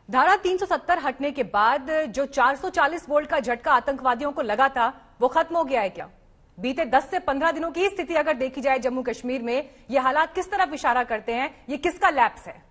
धारा 370 हटने के बाद जो 440 वोल्ट का झटका आतंकवादियों को लगा था वो खत्म हो गया है क्या? बीते 10 से 15 दिनों की स्थिति अगर देखी जाए जम्मू कश्मीर में, ये हालात किस तरफ इशारा करते हैं? ये किसका लैप्स है?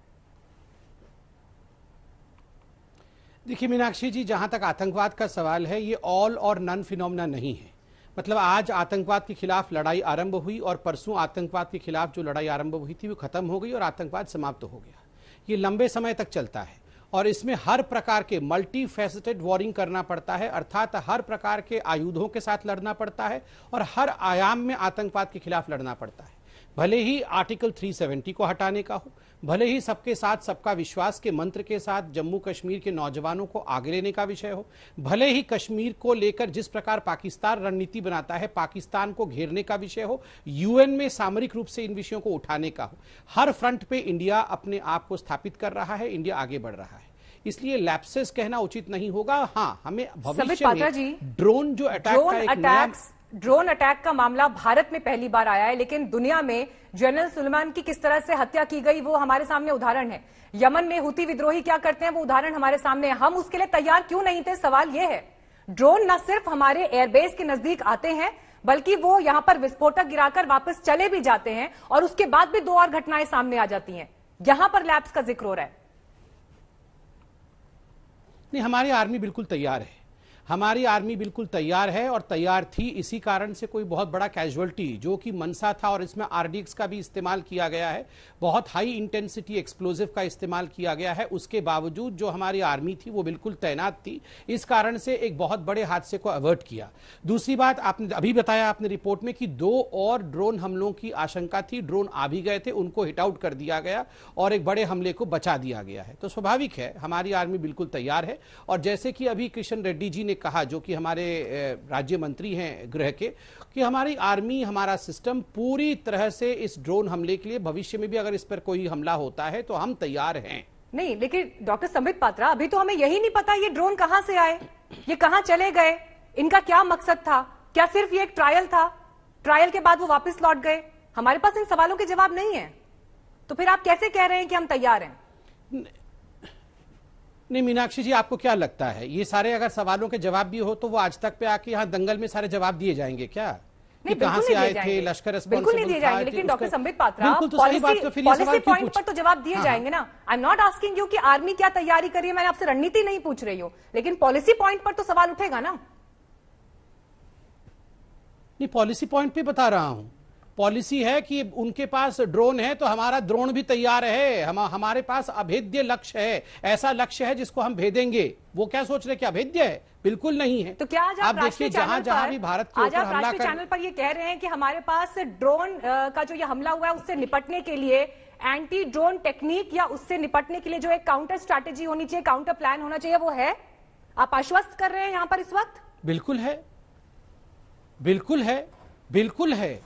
देखिए मीनाक्षी जी, जहां तक आतंकवाद का सवाल है, ये ऑल और नन फिनोमेना नहीं है। मतलब आज आतंकवाद के खिलाफ लड़ाई आरंभ हुई और परसों आतंकवाद के खिलाफ जो लड़ाई आरंभ हुई थी वो खत्म हो गई और आतंकवाद समाप्त हो गया। ये लंबे समय तक चलता है और इसमें हर प्रकार के मल्टी फैसेटेड वॉरिंग करना पड़ता है, अर्थात हर प्रकार के आयुधों के साथ लड़ना पड़ता है और हर आयाम में आतंकवाद के खिलाफ लड़ना पड़ता है। भले ही आर्टिकल 370 को हटाने का हो, भले ही सबके साथ सबका विश्वास के मंत्र के साथ जम्मू कश्मीर के नौजवानों को आगे लेने का विषय हो, भले ही कश्मीर को लेकर जिस प्रकार पाकिस्तान रणनीति बनाता है पाकिस्तान को घेरने का विषय हो, यूएन में सामरिक रूप से इन विषयों को उठाने का हो, हर फ्रंट पे इंडिया अपने आप को स्थापित कर रहा है, इंडिया आगे बढ़ रहा है। इसलिए लैप्सेस कहना उचित नहीं होगा। हाँ, हमें भविष्य में ड्रोन जो ड्रोन अटैक का मामला भारत में पहली बार आया है, लेकिन दुनिया में जनरल सुलेमान की किस तरह से हत्या की गई वो हमारे सामने उदाहरण है। यमन में हुती विद्रोही क्या करते हैं वो उदाहरण हमारे सामने है। हम उसके लिए तैयार क्यों नहीं थे? सवाल ये है। ड्रोन न सिर्फ हमारे एयरबेस के नजदीक आते हैं बल्कि वो यहां पर विस्फोटक गिराकर वापस चले भी जाते हैं और उसके बाद भी 2 और घटनाएं सामने आ जाती हैं। यहां पर लैप्स का जिक्र हो रहा है। नहीं, हमारी आर्मी बिल्कुल तैयार है। हमारी आर्मी बिल्कुल तैयार है और तैयार थी। इसी कारण से कोई बहुत बड़ा कैजुअलिटी जो कि मनसा था और इसमें आरडीएक्स का भी इस्तेमाल किया गया है, बहुत हाई इंटेंसिटी एक्सप्लोजिव का इस्तेमाल किया गया है, उसके बावजूद जो हमारी आर्मी थी वो बिल्कुल तैनात थी। इस कारण से एक बहुत बड़े हादसे को अवर्ट किया। दूसरी बात, आपने अभी बताया आपने रिपोर्ट में कि 2 और ड्रोन हमलों की आशंका थी। ड्रोन आ भी गए थे, उनको हिट आउट कर दिया गया और एक बड़े हमले को बचा दिया गया है। तो स्वाभाविक है हमारी आर्मी बिल्कुल तैयार है। और जैसे कि अभी किशन रेड्डी जी ने कहा, जो कि हमारे राज्य मंत्री हैं गृह के, कि हमारी आर्मी, हमारा सिस्टम पूरी तरह से इस ड्रोन हमले के लिए, भविष्य में भी अगर इस पर कोई हमला होता है तो हम तैयार हैं। नहीं, लेकिन डॉक्टर संबित पात्रा, अभी तो हमें यही नहीं पता ये ड्रोन कहां से आए, ये कहां चले गए, इनका क्या मकसद था? क्या सिर्फ ये एक ट्रायल था? ट्रायल के बाद वो वापस लौट गए? हमारे पास इन सवालों के जवाब नहीं है। तो फिर आप कैसे कह रहे हैं कि हम तैयार हैं? नहीं मीनाक्षी जी, आपको क्या लगता है ये सारे अगर सवालों के जवाब भी हो तो वो आज तक पे आके यहाँ दंगल में सारे जवाब दिए जाएंगे क्या? नहीं, कहां से आए थे, लश्कर बिल्कुल नहीं दिए जाएंगे। लेकिन doctor Sambit Patra, policy point पर तो जवाब दिए जाएंगे ना। I am not asking you कि आर्मी क्या तैयारी कर रही है, मैंने आपसे रणनीति नहीं पूछ रही हूँ, लेकिन पॉलिसी पॉइंट पर तो सवाल उठेगा ना। नहीं, पॉलिसी पॉइंट पे बता रहा हूं। पॉलिसी है कि उनके पास ड्रोन है तो हमारा ड्रोन भी तैयार है। हमारे पास अभेद्य लक्ष्य है, ऐसा लक्ष्य है जिसको हम भेदेंगे। वो क्या सोच रहे कि अभेद्य है? बिल्कुल नहीं है। तो क्या आज आप देखिए, जहां जहां भी भारत के ऊपर हमला कर, चैनल पर ये कह रहे हैं कि हमारे पास ड्रोन का जो ये हमला हुआ है उससे निपटने के लिए एंटी ड्रोन टेक्निक या उससे निपटने के लिए जो एक काउंटर स्ट्रैटेजी होनी चाहिए, काउंटर प्लान होना चाहिए, वो है? आप आश्वस्त कर रहे हैं यहां पर इस वक्त? बिल्कुल है, बिल्कुल है, बिल्कुल है।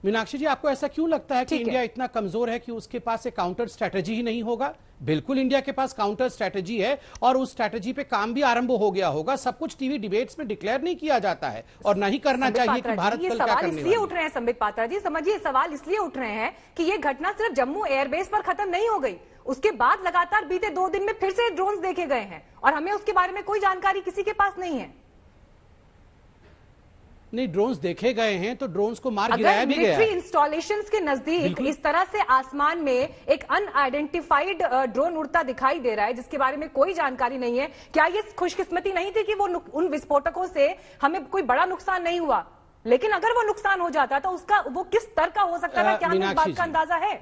मीनाक्षी जी, आपको ऐसा क्यों लगता है कि इंडिया इतना कमजोर है कि उसके पास एक काउंटर स्ट्रैटेजी ही नहीं होगा? बिल्कुल इंडिया के पास काउंटर स्ट्रैटेजी है और उस स्ट्रैटेजी पे काम भी आरंभ हो गया होगा। सब कुछ टीवी डिबेट्स में डिक्लेयर नहीं किया जाता है और नहीं करना चाहिए कि भारत कल क्या करने इसलिए उठ रहे हैं संबित पात्रा जी, समझिए, सवाल इसलिए उठ रहे हैं कि ये घटना सिर्फ जम्मू एयरबेस पर खत्म नहीं हो गई। उसके बाद लगातार बीते 2 दिन में फिर से ड्रोन देखे गए हैं और हमें उसके बारे में कोई जानकारी किसी के पास नहीं है। नहीं, ड्रोन्स देखे गए हैं तो ड्रोन्स को मार गिराया भी गया है। इंस्टॉलेशंस के नजदीक इस तरह से आसमान में एक अनआइडेंटिफाइड ड्रोन उड़ता दिखाई दे रहा है जिसके बारे में कोई जानकारी नहीं है। क्या ये खुशकिस्मती नहीं थी कि वो उन विस्फोटकों से हमें कोई बड़ा नुकसान नहीं हुआ? लेकिन अगर वो नुकसान हो जाता तो उसका वो किस स्तर का हो सकता है, क्या हमें इस बात का अंदाजा है?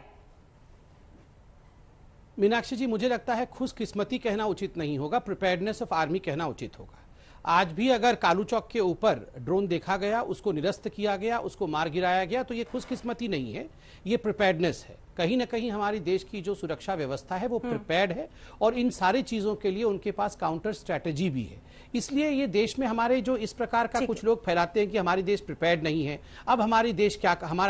मीनाक्षी जी, मुझे लगता है खुशकिस्मती कहना उचित नहीं होगा, प्रिपेयर्डनेस ऑफ आर्मी कहना उचित होगा। आज भी अगर कालू चौक के ऊपर ड्रोन देखा गया, उसको निरस्त किया गया, उसको मार गिराया गया, तो ये खुशकिस्मती नहीं है, ये प्रिपेयर्डनेस है। कहीं ना कहीं हमारी देश की जो सुरक्षा व्यवस्था है वो प्रिपेयर्ड है और इन सारी चीजों के लिए उनके पास काउंटर स्ट्रैटेजी भी है। इसलिए ये देश में हमारे जो इस प्रकार का कुछ लोग फैलाते हैं कि हमारी देश प्रिपेयर्ड नहीं है, अब हमारा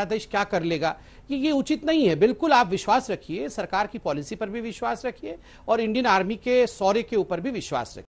देश क्या कर लेगा, ये उचित नहीं है। बिल्कुल आप विश्वास रखिए, सरकार की पॉलिसी पर भी विश्वास रखिए और इंडियन आर्मी के शौर्य के ऊपर भी विश्वास रखिए।